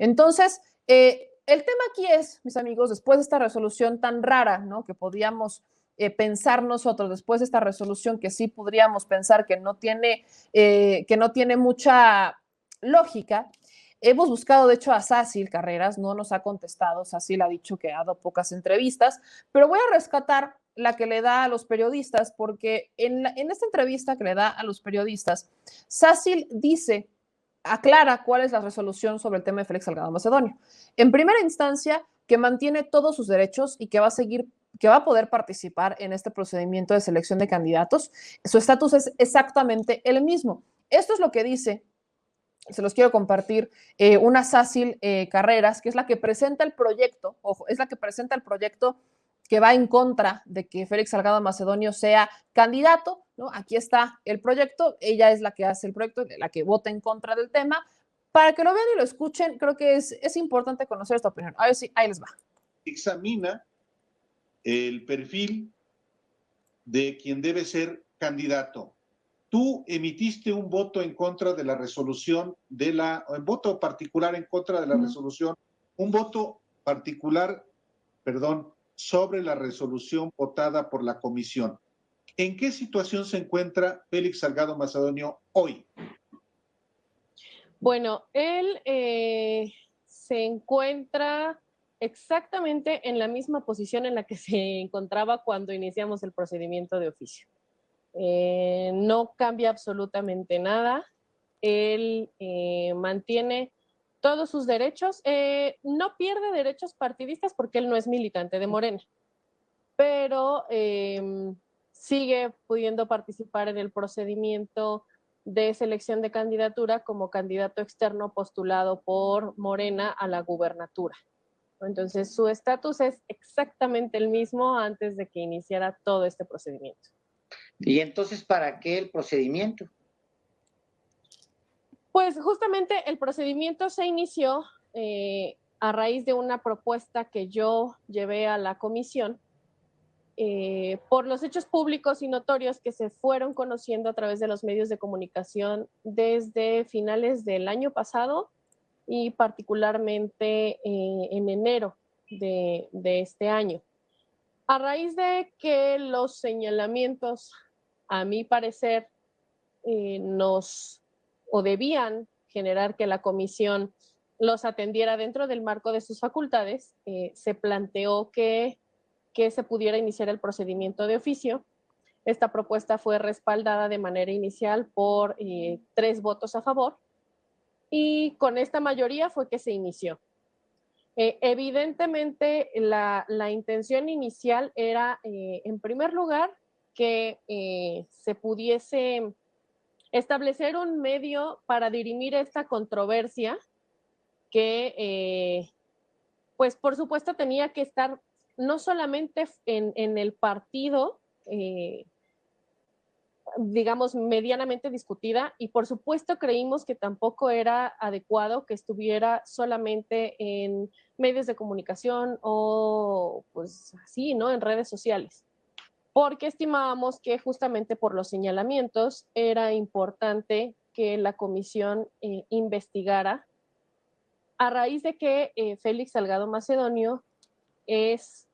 Entonces, el tema aquí es, mis amigos, después de esta resolución tan rara, ¿no? Que podíamos pensar nosotros, después de esta resolución que sí podríamos pensar que no tiene mucha lógica. Hemos buscado, de hecho, a Sacil Carreras, no nos ha contestado. Sacil ha dicho que ha dado pocas entrevistas, pero voy a rescatar la que le da a los periodistas, porque en esta entrevista que le da a los periodistas, Sacil dice, aclara cuál es la resolución sobre el tema de Félix Salgado Macedonio. En primera instancia, que mantiene todos sus derechos y que va a poder participar en este procedimiento de selección de candidatos. Su estatus es exactamente el mismo. Esto es lo que dice, se los quiero compartir, una Sacil Carreras, que es la que presenta el proyecto, ojo, es la que presenta el proyecto que va en contra de que Félix Salgado Macedonio sea candidato, ¿no? Aquí está el proyecto, ella es la que hace el proyecto, la que vota en contra del tema. Para que lo vean y lo escuchen, creo que es importante conocer esta opinión. A ver si ahí les va. Examina el perfil de quien debe ser candidato. Tú emitiste un voto en contra de la resolución un voto particular en contra de la resolución, un voto particular, perdón, sobre la resolución votada por la comisión. ¿En qué situación se encuentra Félix Salgado Macedonio hoy? Bueno, él se encuentra exactamente en la misma posición en la que se encontraba cuando iniciamos el procedimiento de oficio. No cambia absolutamente nada. Él mantiene todos sus derechos. No pierde derechos partidistas porque él no es militante de Morena, pero sigue pudiendo participar en el procedimiento de selección de candidatura como candidato externo postulado por Morena a la gubernatura. Entonces, su estatus es exactamente el mismo antes de que iniciara todo este procedimiento. ¿Y entonces para qué el procedimiento? Pues justamente el procedimiento se inició a raíz de una propuesta que yo llevé a la comisión por los hechos públicos y notorios que se fueron conociendo a través de los medios de comunicación desde finales del año pasado y particularmente en enero de este año. A raíz de que los señalamientos, a mi parecer, debían generar que la comisión los atendiera dentro del marco de sus facultades, se planteó que se pudiera iniciar el procedimiento de oficio. Esta propuesta fue respaldada de manera inicial por 3 votos a favor y con esta mayoría fue que se inició. Evidentemente, la intención inicial era, en primer lugar, que se pudiese establecer un medio para dirimir esta controversia que, pues, por supuesto, tenía que estar no solamente en el partido, digamos, medianamente discutida, y por supuesto creímos que tampoco era adecuado que estuviera solamente en medios de comunicación o pues así, ¿no? En redes sociales, porque estimábamos que justamente por los señalamientos era importante que la comisión investigara a raíz de que Félix Salgado Macedonio es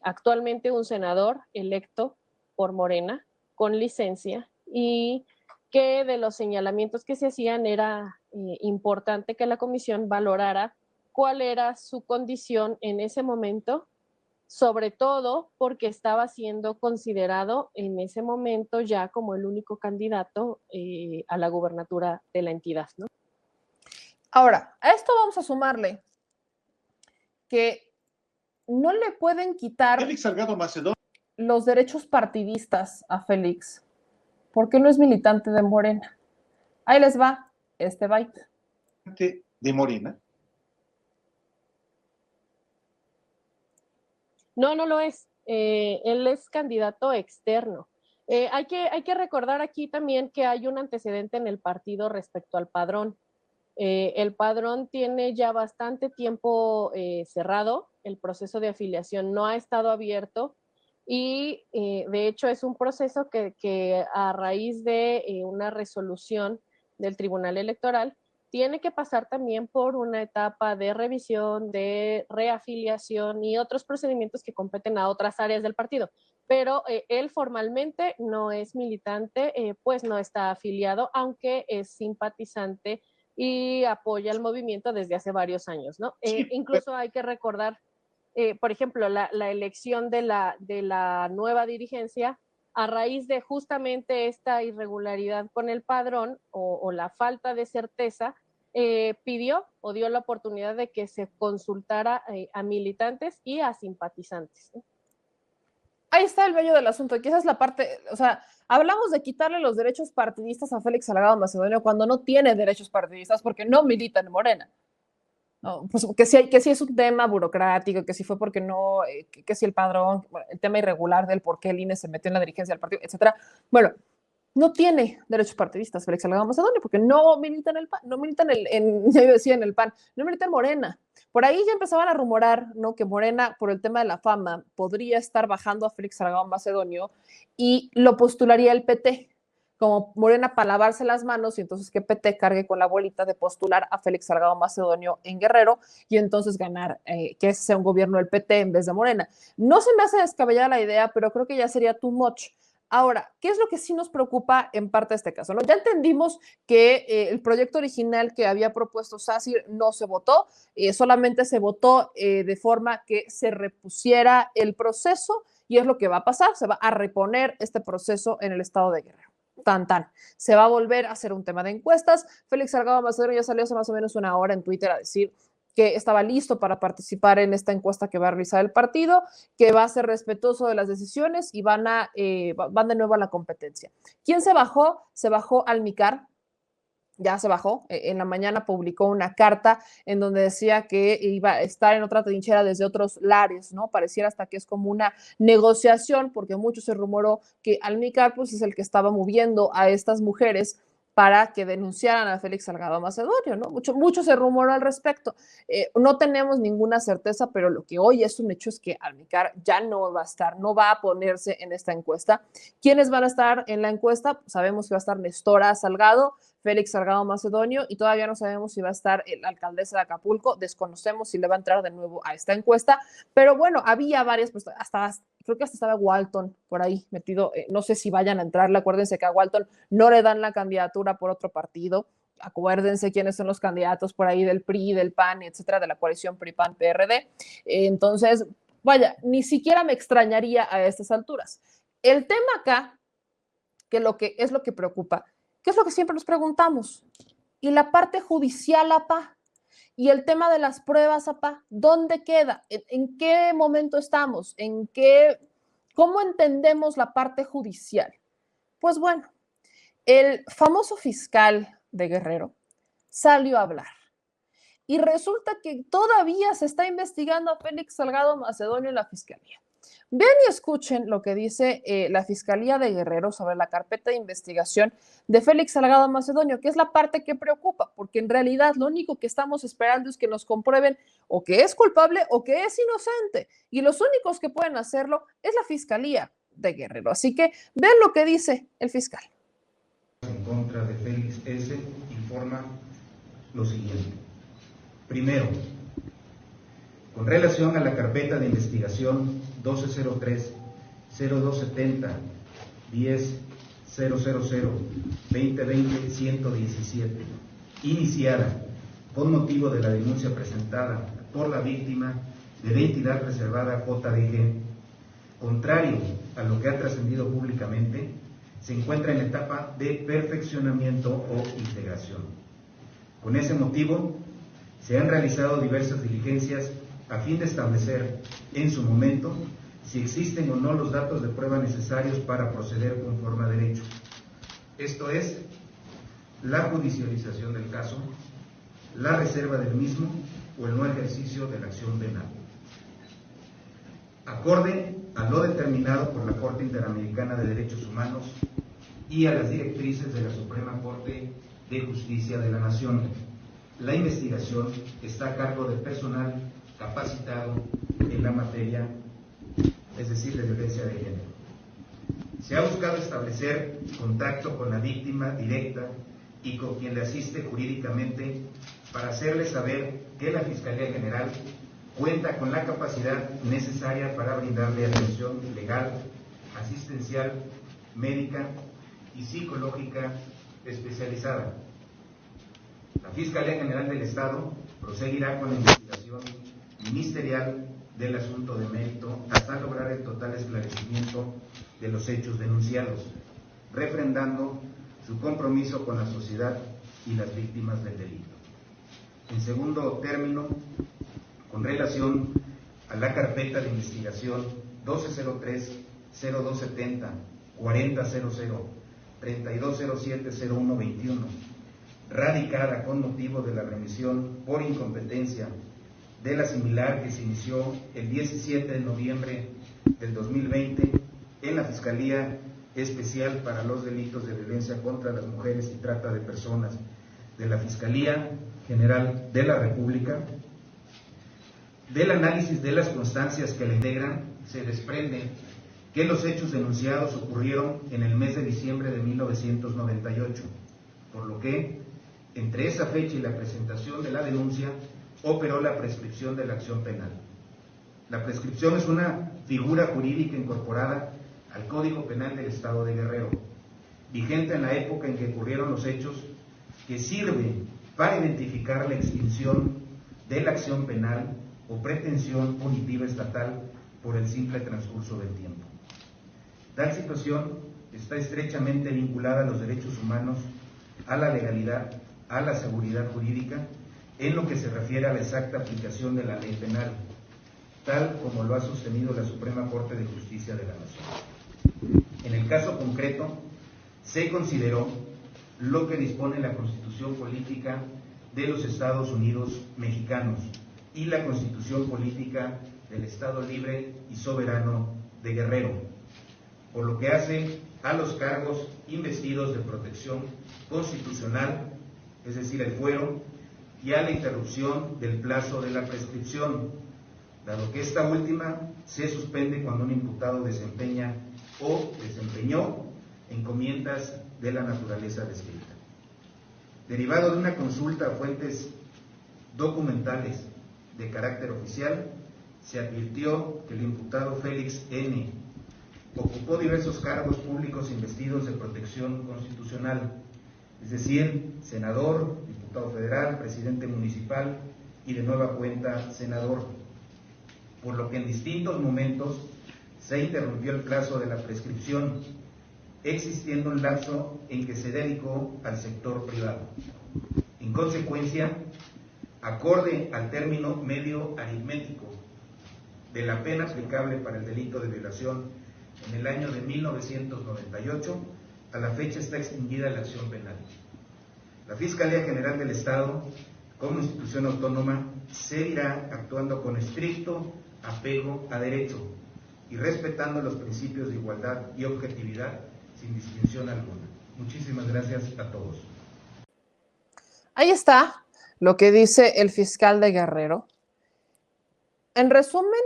actualmente un senador electo por Morena con licencia y que de los señalamientos que se hacían era importante que la comisión valorara cuál era su condición en ese momento, sobre todo porque estaba siendo considerado en ese momento ya como el único candidato a la gubernatura de la entidad, ¿no? Ahora, a esto vamos a sumarle que no le pueden quitar Félix Salgado Macedonio los derechos partidistas a Félix, porque no es militante de Morena. Ahí les va este byte. de Morena. No, no lo es. Él es candidato externo. Hay que recordar aquí también que hay un antecedente en el partido respecto al padrón. El padrón tiene ya bastante tiempo cerrado, el proceso de afiliación no ha estado abierto y de hecho es un proceso que a raíz de una resolución del Tribunal Electoral tiene que pasar también por una etapa de revisión, de reafiliación y otros procedimientos que competen a otras áreas del partido. Pero él formalmente no es militante, pues no está afiliado, aunque es simpatizante y apoya el movimiento desde hace varios años, ¿no? Sí, incluso hay que recordar, por ejemplo, la elección de la nueva dirigencia a raíz de justamente esta irregularidad con el padrón o la falta de certeza, pidió o dio la oportunidad de que se consultara a militantes y a simpatizantes, ¿no? Ahí está el bello del asunto, que esa es la parte, o sea, hablamos de quitarle los derechos partidistas a Félix Salgado Macedonio cuando no tiene derechos partidistas porque no milita en Morena. No, pues que sí es un tema burocrático, que sí fue porque no, que sí el padrón, bueno, el tema irregular del por qué el INE se metió en la dirigencia del partido, etcétera. Bueno, no tiene derechos partidistas Félix Salgado Macedonio porque no milita en el PAN, no milita ya yo decía en el PAN, no milita en Morena. Por ahí ya empezaban a rumorar, ¿no? Que Morena, por el tema de la fama, podría estar bajando a Félix Salgado Macedonio y lo postularía el PT como Morena para lavarse las manos y entonces que PT cargue con la bolita de postular a Félix Salgado Macedonio en Guerrero y entonces ganar, que ese sea un gobierno del PT en vez de Morena. No se me hace descabellada la idea, pero creo que ya sería too much. Ahora, ¿qué es lo que sí nos preocupa en parte de este caso? ¿No? Ya entendimos que el proyecto original que había propuesto Sacyr no se votó, solamente se votó de forma que se repusiera el proceso y es lo que va a pasar, se va a reponer este proceso en el estado de Guerrero. Tan, tan. Se va a volver a hacer un tema de encuestas. Félix Salgado Macedonio ya salió hace más o menos una hora en Twitter a decir que estaba listo para participar en esta encuesta que va a realizar el partido, que va a ser respetuoso de las decisiones y van de nuevo a la competencia. ¿Quién se bajó? Se bajó Almicar, ya se bajó, en la mañana publicó una carta en donde decía que iba a estar en otra trinchera desde otros lares, ¿no? Pareciera hasta que es como una negociación, porque mucho se rumoró que Almicar pues, es el que estaba moviendo a estas mujeres para que denunciaran a Félix Salgado Macedonio, ¿no? Mucho se rumoró al respecto. No tenemos ninguna certeza, pero lo que hoy es un hecho es que Almicar ya no va a estar, no va a ponerse en esta encuesta. ¿Quiénes van a estar en la encuesta? Sabemos que va a estar Nestora Salgado, Félix Salgado Macedonio y todavía no sabemos si va a estar la alcaldesa de Acapulco, desconocemos si le va a entrar de nuevo a esta encuesta, pero bueno, había varias, pues creo que hasta estaba Walton por ahí metido, no sé si vayan a entrarle, acuérdense que a Walton no le dan la candidatura por otro partido, acuérdense quiénes son los candidatos por ahí del PRI, del PAN, etcétera, de la coalición PRI-PAN-PRD, entonces, vaya, ni siquiera me extrañaría a estas alturas. El tema acá, que es lo que preocupa, ¿qué es lo que siempre nos preguntamos? ¿Y la parte judicial, apá? ¿Y el tema de las pruebas, apá? ¿Dónde queda? ¿En qué momento estamos? ¿Cómo entendemos la parte judicial? Pues bueno, el famoso fiscal de Guerrero salió a hablar. Y resulta que todavía se está investigando a Félix Salgado Macedonio en la fiscalía. Vean y escuchen lo que dice la Fiscalía de Guerrero sobre la carpeta de investigación de Félix Salgado Macedonio, que es la parte que preocupa, porque en realidad lo único que estamos esperando es que nos comprueben o que es culpable o que es inocente. Y los únicos que pueden hacerlo es la Fiscalía de Guerrero. Así que vean lo que dice el fiscal. En contra de Félix S. informa lo siguiente. Primero, con relación a la carpeta de investigación 1203-0270-10-000-2020-117, iniciada con motivo de la denuncia presentada por la víctima de la entidad reservada JDG, contrario a lo que ha trascendido públicamente, se encuentra en etapa de perfeccionamiento o integración. Con ese motivo, se han realizado diversas diligencias a fin de establecer en su momento si existen o no los datos de prueba necesarios para proceder conforme a derecho. Esto es, la judicialización del caso, la reserva del mismo o el no ejercicio de la acción penal. Acorde a lo determinado por la Corte Interamericana de Derechos Humanos y a las directrices de la Suprema Corte de Justicia de la Nación, la investigación está a cargo del personal capacitado en la materia, es decir, de violencia de género. Se ha buscado establecer contacto con la víctima directa y con quien le asiste jurídicamente para hacerle saber que la Fiscalía General cuenta con la capacidad necesaria para brindarle atención legal, asistencial, médica y psicológica especializada. La Fiscalía General del Estado proseguirá con la investigación ministerial del asunto de mérito hasta lograr el total esclarecimiento de los hechos denunciados, refrendando su compromiso con la sociedad y las víctimas del delito. En segundo término, con relación a la carpeta de investigación 1203-0270, 4000, 3207-0121, radicada con motivo de la remisión por incompetencia de la similar que se inició el 17 de noviembre del 2020 en la Fiscalía Especial para los Delitos de Violencia contra las Mujeres y Trata de Personas de la Fiscalía General de la República. Del análisis de las constancias que la integran, se desprende que los hechos denunciados ocurrieron en el mes de diciembre de 1998, por lo que, entre esa fecha y la presentación de la denuncia, operó la prescripción de la acción penal. La prescripción es una figura jurídica incorporada al Código Penal del Estado de Guerrero, vigente en la época en que ocurrieron los hechos, que sirve para identificar la extinción de la acción penal o pretensión punitiva estatal por el simple transcurso del tiempo. Tal situación está estrechamente vinculada a los derechos humanos, a la legalidad, a la seguridad jurídica, en lo que se refiere a la exacta aplicación de la ley penal, tal como lo ha sostenido la Suprema Corte de Justicia de la Nación. En el caso concreto, se consideró lo que dispone la Constitución Política de los Estados Unidos Mexicanos y la Constitución Política del Estado Libre y Soberano de Guerrero, por lo que hace a los cargos investidos de protección constitucional, es decir, el fuero, y a la interrupción del plazo de la prescripción, dado que esta última se suspende cuando un imputado desempeña o desempeñó encomiendas de la naturaleza descrita. Derivado de una consulta a fuentes documentales de carácter oficial, se advirtió que el imputado Félix N. ocupó diversos cargos públicos investidos de protección constitucional, es decir, senador, diputado federal, presidente municipal y de nueva cuenta senador, por lo que en distintos momentos se interrumpió el plazo de la prescripción, existiendo un lapso en que se dedicó al sector privado. En consecuencia, acorde al término medio aritmético de la pena aplicable para el delito de violación en el año de 1998, a la fecha está extinguida la acción penal. La Fiscalía General del Estado, como institución autónoma, seguirá actuando con estricto apego a derecho y respetando los principios de igualdad y objetividad sin distinción alguna. Muchísimas gracias a todos. Ahí está lo que dice el fiscal de Guerrero. En resumen,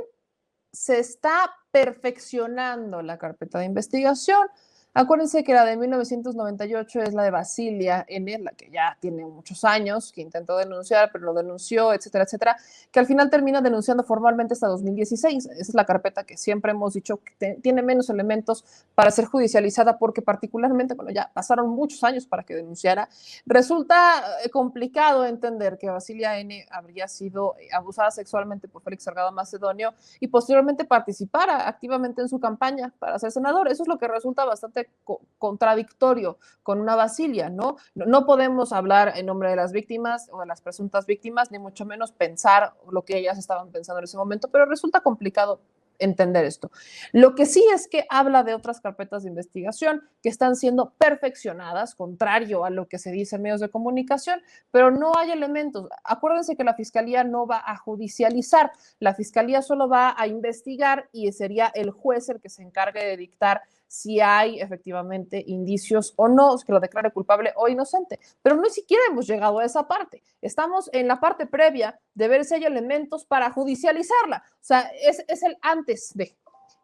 se está perfeccionando la carpeta de investigación. Acuérdense que la de 1998 es la de Basilia N., la que ya tiene muchos años, que intentó denunciar, pero lo denunció, etcétera, etcétera, que al final termina denunciando formalmente hasta 2016. Esa es la carpeta que siempre hemos dicho que tiene menos elementos para ser judicializada, porque particularmente, bueno, ya pasaron muchos años para que denunciara. Resulta complicado entender que Basilia N. habría sido abusada sexualmente por Félix Salgado Macedonio y posteriormente participara activamente en su campaña para ser senador. Eso es lo que resulta bastante contradictorio con una Basilia, ¿no? No podemos hablar en nombre de las víctimas o de las presuntas víctimas, ni mucho menos pensar lo que ellas estaban pensando en ese momento, pero resulta complicado entender esto. Lo que sí es que habla de otras carpetas de investigación que están siendo perfeccionadas, contrario a lo que se dice en medios de comunicación, pero no hay elementos. Acuérdense que la Fiscalía no va a judicializar, la Fiscalía solo va a investigar y sería el juez el que se encargue de dictar si hay efectivamente indicios o no, que lo declare culpable o inocente. Pero ni siquiera hemos llegado a esa parte. Estamos en la parte previa de ver si hay elementos para judicializarla. O sea, es el antes de.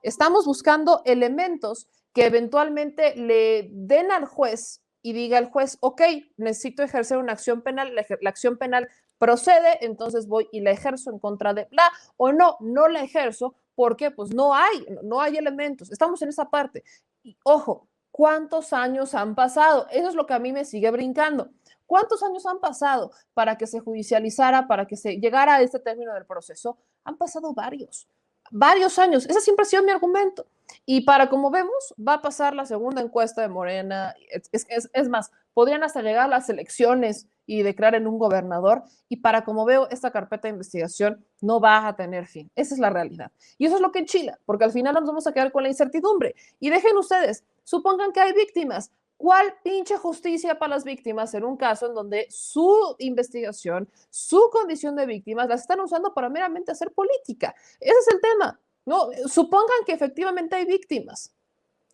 Estamos buscando elementos que eventualmente le den al juez y diga el juez, ok, necesito ejercer una acción penal, la acción penal procede, entonces voy y la ejerzo en contra de bla, o no, no la ejerzo, porque pues no hay elementos, estamos en esa parte. Y ojo, ¿cuántos años han pasado? Eso es lo que a mí me sigue brincando. ¿Cuántos años han pasado para que se judicializara, para que se llegara a este término del proceso? Han pasado varios años. Ese siempre ha sido mi argumento. Y para como vemos, va a pasar la segunda encuesta de Morena. Es más, podrían hasta llegar las elecciones y declaren un gobernador. Y para como veo, esta carpeta de investigación no va a tener fin. Esa es la realidad. Y eso es lo que enchila, porque al final nos vamos a quedar con la incertidumbre. Y dejen ustedes, supongan que hay víctimas. ¿Cuál pinche justicia para las víctimas en un caso en donde su investigación, su condición de víctimas, las están usando para meramente hacer política? Ese es el tema. No, supongan que efectivamente hay víctimas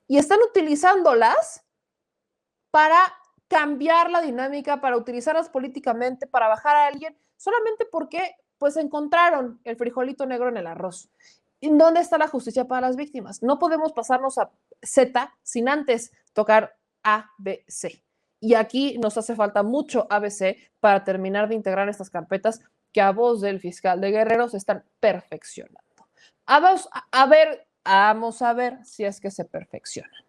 y están utilizándolas para cambiar la dinámica, para utilizarlas políticamente, para bajar a alguien, solamente porque pues encontraron el frijolito negro en el arroz. ¿Y dónde está la justicia para las víctimas? No podemos pasarnos a Z sin antes tocar A, B, C. Y aquí nos hace falta mucho ABC para terminar de integrar estas carpetas que a voz del fiscal de Guerrero se están perfeccionando. Vamos a ver si es que se perfeccionan.